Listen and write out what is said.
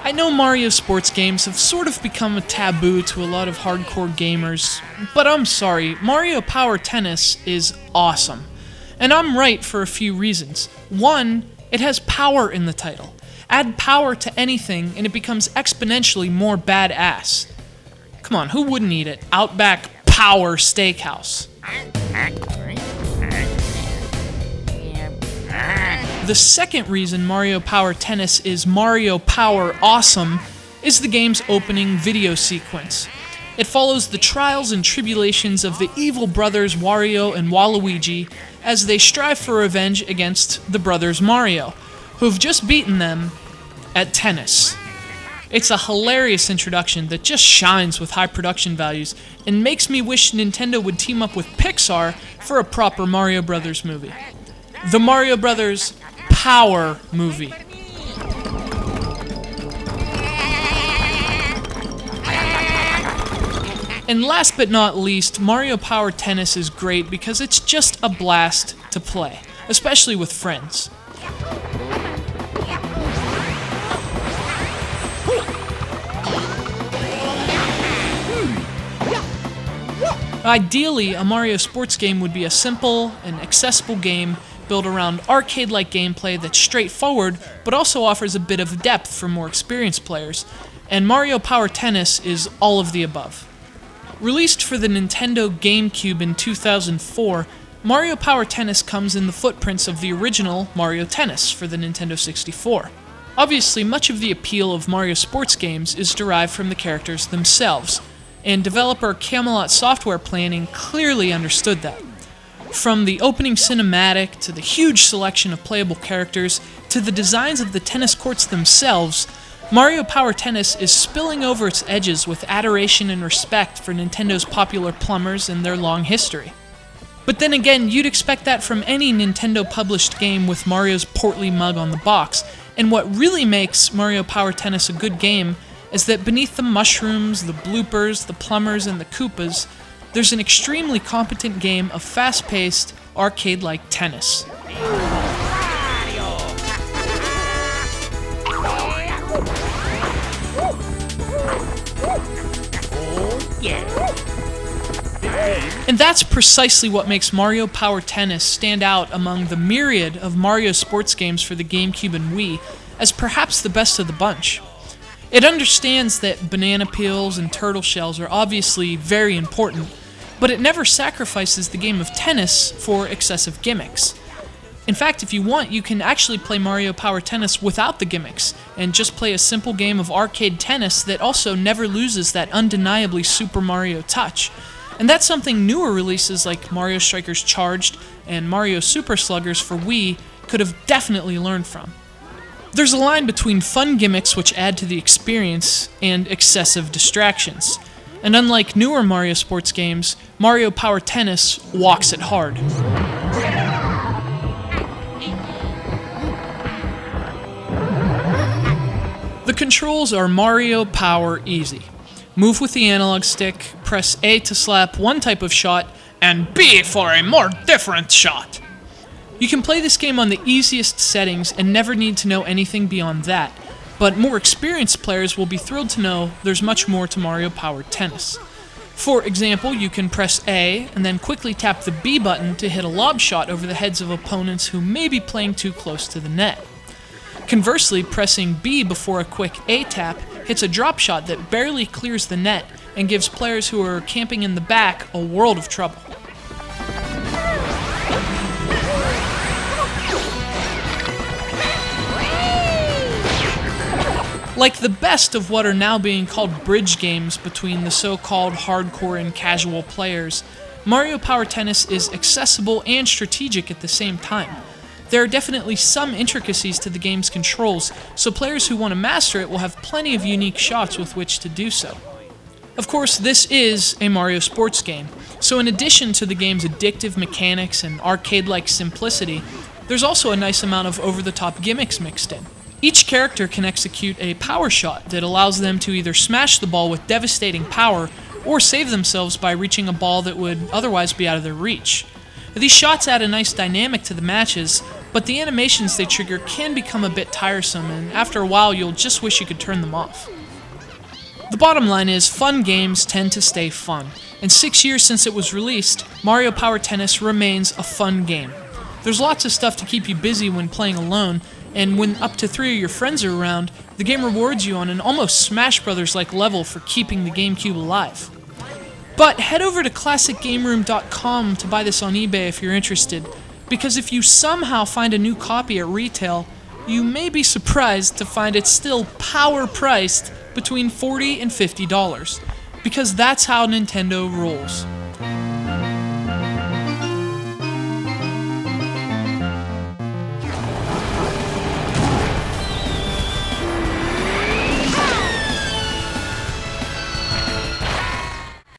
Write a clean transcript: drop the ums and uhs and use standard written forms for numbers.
I know Mario sports games have sort of become a taboo to a lot of hardcore gamers, but I'm sorry, Mario Power Tennis is awesome. And I'm right for a few reasons. One, it has power in the title. Add power to anything and it becomes exponentially more badass. Come on, who wouldn't eat it? Outback Power Steakhouse. The second reason Mario Power Tennis is Mario Power Awesome is the game's opening video sequence. It follows the trials and tribulations of the evil brothers Wario and Waluigi as they strive for revenge against the brothers Mario, who've just beaten them at tennis. It's a hilarious introduction that just shines with high production values and makes me wish Nintendo would team up with Pixar for a proper Mario Brothers movie. The Mario Brothers Power Movie. And last but not least, Mario Power Tennis is great because it's just a blast to play, especially with friends. Ideally, a Mario sports game would be a simple and accessible game built around arcade-like gameplay that's straightforward, but also offers a bit of depth for more experienced players, and Mario Power Tennis is all of the above. Released for the Nintendo GameCube in 2004, Mario Power Tennis comes in the footprints of the original Mario Tennis for the Nintendo 64. Obviously, much of the appeal of Mario sports games is derived from the characters themselves, and developer Camelot Software Planning clearly understood that. From the opening cinematic, to the huge selection of playable characters, to the designs of the tennis courts themselves, Mario Power Tennis is spilling over its edges with adoration and respect for Nintendo's popular plumbers and their long history. But then again, you'd expect that from any Nintendo-published game with Mario's portly mug on the box, and what really makes Mario Power Tennis a good game is that beneath the mushrooms, the bloopers, the plumbers, and the Koopas, there's an extremely competent game of fast-paced, arcade-like tennis. And that's precisely what makes Mario Power Tennis stand out among the myriad of Mario sports games for the GameCube and Wii as perhaps the best of the bunch. It understands that banana peels and turtle shells are obviously very important, but it never sacrifices the game of tennis for excessive gimmicks. In fact, if you want, you can actually play Mario Power Tennis without the gimmicks, and just play a simple game of arcade tennis that also never loses that undeniably Super Mario touch. And that's something newer releases like Mario Strikers Charged and Mario Super Sluggers for Wii could have definitely learned from. There's a line between fun gimmicks which add to the experience and excessive distractions. And unlike newer Mario sports games, Mario Power Tennis walks it hard. The controls are Mario Power easy. Move with the analog stick, press A to slap one type of shot, and B for a more different shot. You can play this game on the easiest settings and never need to know anything beyond that, but more experienced players will be thrilled to know there's much more to Mario Power Tennis. For example, you can press A and then quickly tap the B button to hit a lob shot over the heads of opponents who may be playing too close to the net. Conversely, pressing B before a quick A tap hits a drop shot that barely clears the net and gives players who are camping in the back a world of trouble. Like the best of what are now being called bridge games between the so-called hardcore and casual players, Mario Power Tennis is accessible and strategic at the same time. There are definitely some intricacies to the game's controls, so players who want to master it will have plenty of unique shots with which to do so. Of course, this is a Mario sports game, so in addition to the game's addictive mechanics and arcade-like simplicity, there's also a nice amount of over-the-top gimmicks mixed in. Each character can execute a power shot that allows them to either smash the ball with devastating power or save themselves by reaching a ball that would otherwise be out of their reach. These shots add a nice dynamic to the matches, but the animations they trigger can become a bit tiresome, and after a while you'll just wish you could turn them off. The bottom line is, fun games tend to stay fun, and 6 years since it was released, Mario Power Tennis remains a fun game. There's lots of stuff to keep you busy when playing alone, and when up to 3 of your friends are around, the game rewards you on an almost Smash Brothers-like level for keeping the GameCube alive. But head over to ClassicGameRoom.com to buy this on eBay if you're interested, because if you somehow find a new copy at retail, you may be surprised to find it's still power-priced between $40 and $50, because that's how Nintendo rolls.